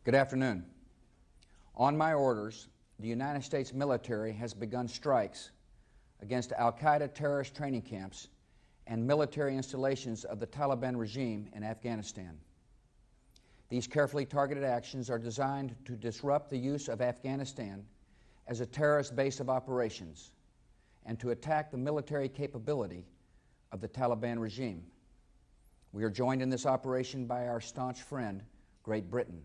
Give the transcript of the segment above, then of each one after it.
Good afternoon. On my orders, the United States military has begun strikes against al-Qaeda terrorist training camps and military installations of the Taliban regime in Afghanistan. These carefully targeted actions are designed to disrupt the use of Afghanistan as a terrorist base of operations and to attack the military capability of the Taliban regime. We are joined in this operation by our staunch friend, Great Britain.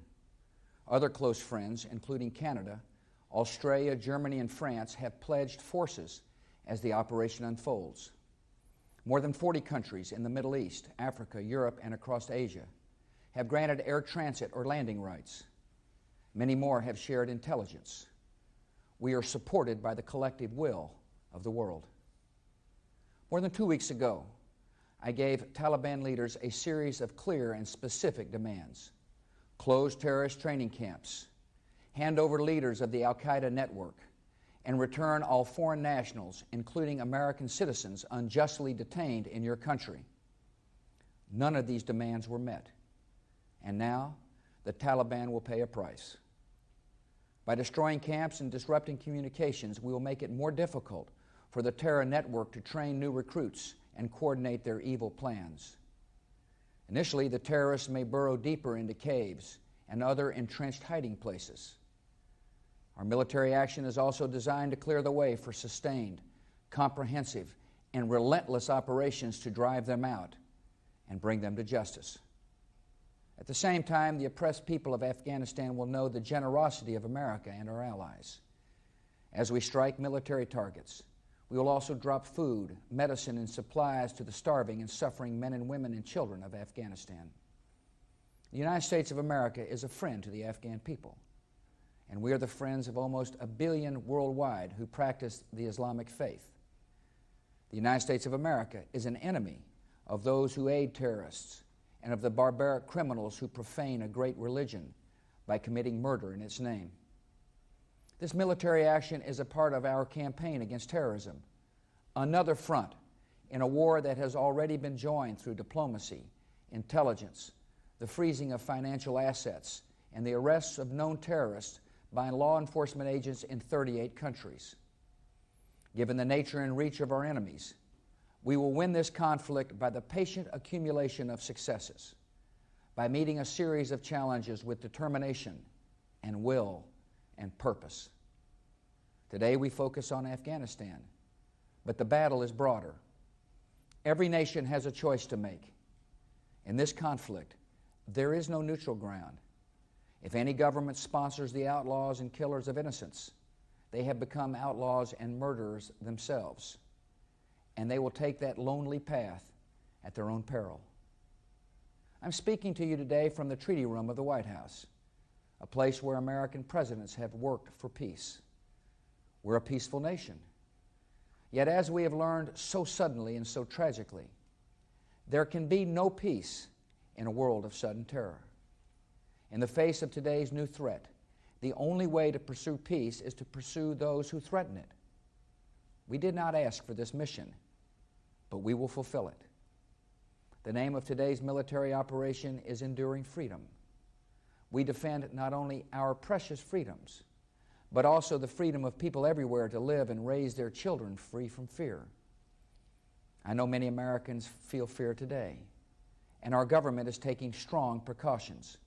Other close friends, including Canada, Australia, Germany, and France, have pledged forces as the operation unfolds. More than 40 countries in the Middle East, Africa, Europe, and across Asia have granted air transit or landing rights. Many more have shared intelligence. We are supported by the collective will of the world. More than 2 weeks ago, I gave Taliban leaders a series of clear and specific demands. Close terrorist training camps, hand over leaders of the al-Qaeda network, and return all foreign nationals, including American citizens unjustly detained in your country. None of these demands were met, and now the Taliban will pay a price. By destroying camps and disrupting communications, we will make it more difficult for the terror network to train new recruits and coordinate their evil plans. Initially, the terrorists may burrow deeper into caves and other entrenched hiding places. Our military action is also designed to clear the way for sustained, comprehensive, and relentless operations to drive them out and bring them to justice. At the same time, the oppressed people of Afghanistan will know the generosity of America and our allies. As we strike military targets, we will also drop food, medicine, and supplies to the starving and suffering men and women and children of Afghanistan. The United States of America is a friend to the Afghan people, and we are the friends of almost 1 billion worldwide who practice the Islamic faith. The United States of America is an enemy of those who aid terrorists and of the barbaric criminals who profane a great religion by committing murder in its name. This military action is a part of our campaign against terrorism, another front in a war that has already been joined through diplomacy, intelligence, the freezing of financial assets, and the arrests of known terrorists by law enforcement agents in 38 countries. Given the nature and reach of our enemies, we will win this conflict by the patient accumulation of successes, by meeting a series of challenges with determination and will and purpose. Today we focus on Afghanistan, but the battle is broader. Every nation has a choice to make. In this conflict, there is no neutral ground. If any government sponsors the outlaws and killers of innocents, they have become outlaws and murderers themselves, and they will take that lonely path at their own peril. I'm speaking to you today from the treaty room of the White House, a place where American presidents have worked for peace. We're a peaceful nation. Yet as we have learned so suddenly and so tragically, there can be no peace in a world of sudden terror. In the face of today's new threat, the only way to pursue peace is to pursue those who threaten it. We did not ask for this mission, but we will fulfill it. The name of today's military operation is Enduring Freedom. We defend not only our precious freedoms, but also the freedom of people everywhere to live and raise their children free from fear. I know many Americans feel fear today, and our government is taking strong precautions.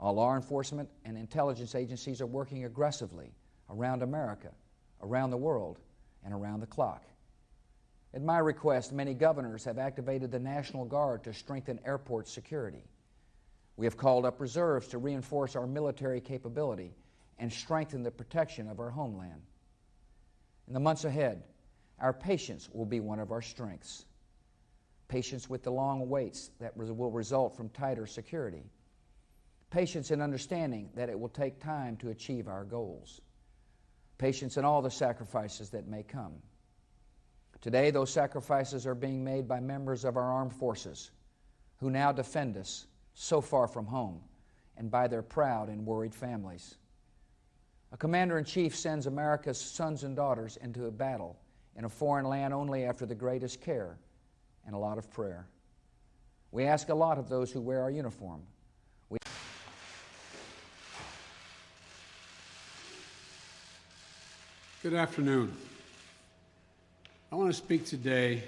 All law enforcement and intelligence agencies are working aggressively around America, around the world, and around the clock. At my request, many governors have activated the National Guard to strengthen airport security. We have called up reserves to reinforce our military capability and strengthen the protection of our homeland. In the months ahead, our patience will be one of our strengths. Patience with the long waits that will result from tighter security. Patience in understanding that it will take time to achieve our goals. Patience in all the sacrifices that may come. Today, those sacrifices are being made by members of our armed forces who now defend us so far from home, and by their proud and worried families. A commander-in-chief sends America's sons and daughters into a battle in a foreign land only after the greatest care and a lot of prayer. We ask a lot of those who wear our uniform. Good afternoon. I want to speak today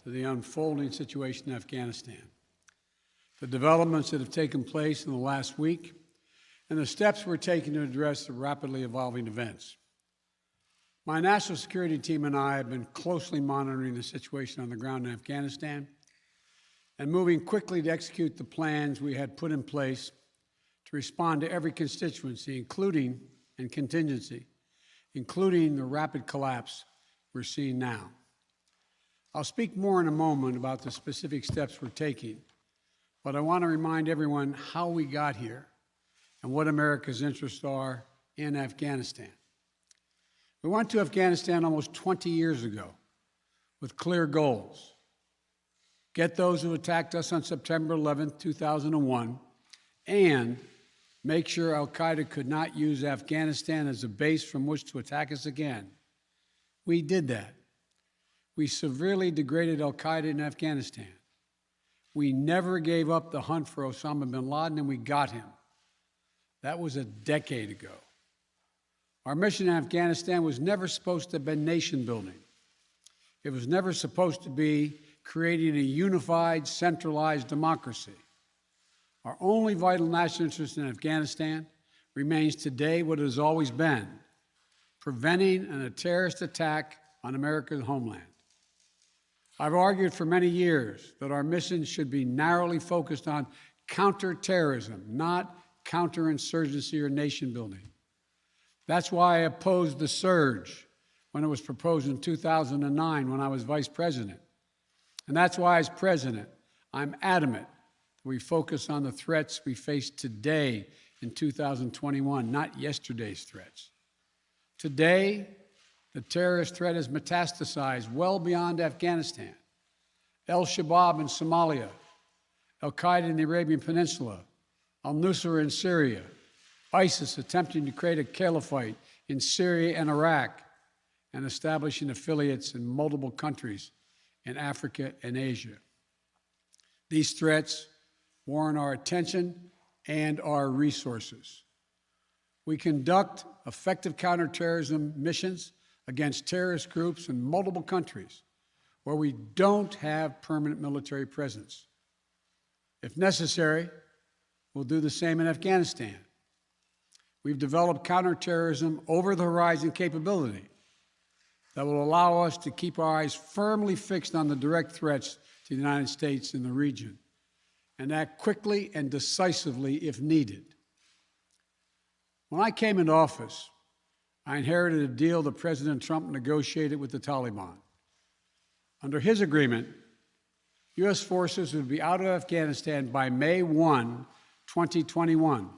to the unfolding situation in Afghanistan, the developments that have taken place in the last week, and the steps we're taking to address the rapidly evolving events. My national security team and I have been closely monitoring the situation on the ground in Afghanistan and moving quickly to execute the plans we had put in place to respond to every constituency, including and contingency, including the rapid collapse we're seeing now. I'll speak more in a moment about the specific steps we're taking, but I want to remind everyone how we got here and what America's interests are in Afghanistan. We went to Afghanistan almost 20 years ago with clear goals. Get those who attacked us on September 11, 2001, and make sure al-Qaeda could not use Afghanistan as a base from which to attack us again. We did that. We severely degraded al-Qaeda in Afghanistan. We never gave up the hunt for Osama bin Laden, and we got him. That was a decade ago. Our mission in Afghanistan was never supposed to have been nation building. It was never supposed to be creating a unified, centralized democracy. Our only vital national interest in Afghanistan remains today what it has always been: preventing a terrorist attack on America's homeland. I've argued for many years that our mission should be narrowly focused on counterterrorism, not counterinsurgency or nation building. That's why I opposed the surge when it was proposed in 2009 when I was vice president. And that's why, as president, I'm adamant that we focus on the threats we face today in 2021, not yesterday's threats. Today, the terrorist threat has metastasized well beyond Afghanistan. Al-Shabaab in Somalia, al-Qaeda in the Arabian Peninsula, al-Nusra in Syria, ISIS attempting to create a caliphate in Syria and Iraq, and establishing affiliates in multiple countries in Africa and Asia. These threats warrant our attention and our resources. We conduct effective counterterrorism missions against terrorist groups in multiple countries where we don't have permanent military presence. If necessary, we'll do the same in Afghanistan. We've developed counterterrorism over-the-horizon capability that will allow us to keep our eyes firmly fixed on the direct threats to the United States in the region and act quickly and decisively if needed. When I came into office, I inherited a deal that President Trump negotiated with the Taliban. Under his agreement, U.S. forces would be out of Afghanistan by May 1, 2021,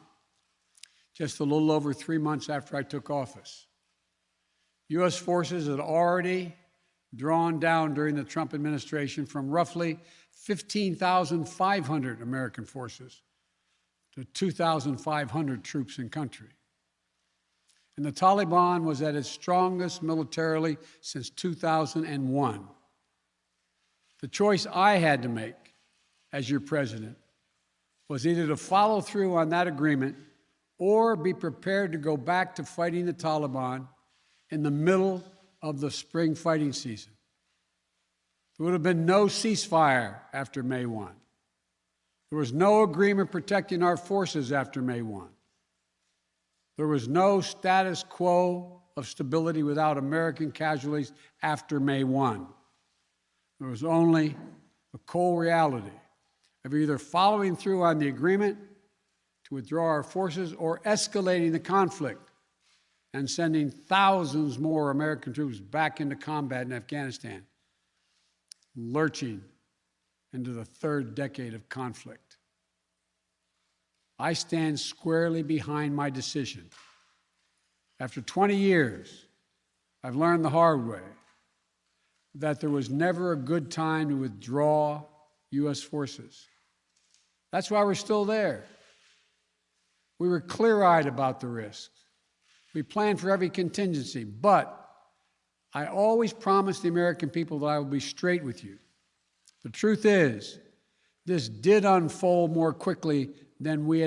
just a little over 3 months after I took office. U.S. forces had already drawn down during the Trump administration from roughly 15,500 American forces to 2,500 troops in country. And the Taliban was at its strongest militarily since 2001. The choice I had to make as your president was either to follow through on that agreement or be prepared to go back to fighting the Taliban in the middle of the spring fighting season. There would have been no ceasefire after May 1. There was no agreement protecting our forces after May 1. There was no status quo of stability without American casualties after May 1. There was only the cold reality of either following through on the agreement to withdraw our forces or escalating the conflict and sending thousands more American troops back into combat in Afghanistan, lurching into the third decade of conflict. I stand squarely behind my decision. After 20 years, I've learned the hard way that there was never a good time to withdraw U.S. forces. That's why we're still there. We were clear-eyed about the risks. We planned for every contingency, but I always promised the American people that I would be straight with you. The truth is, this did unfold more quickly than we had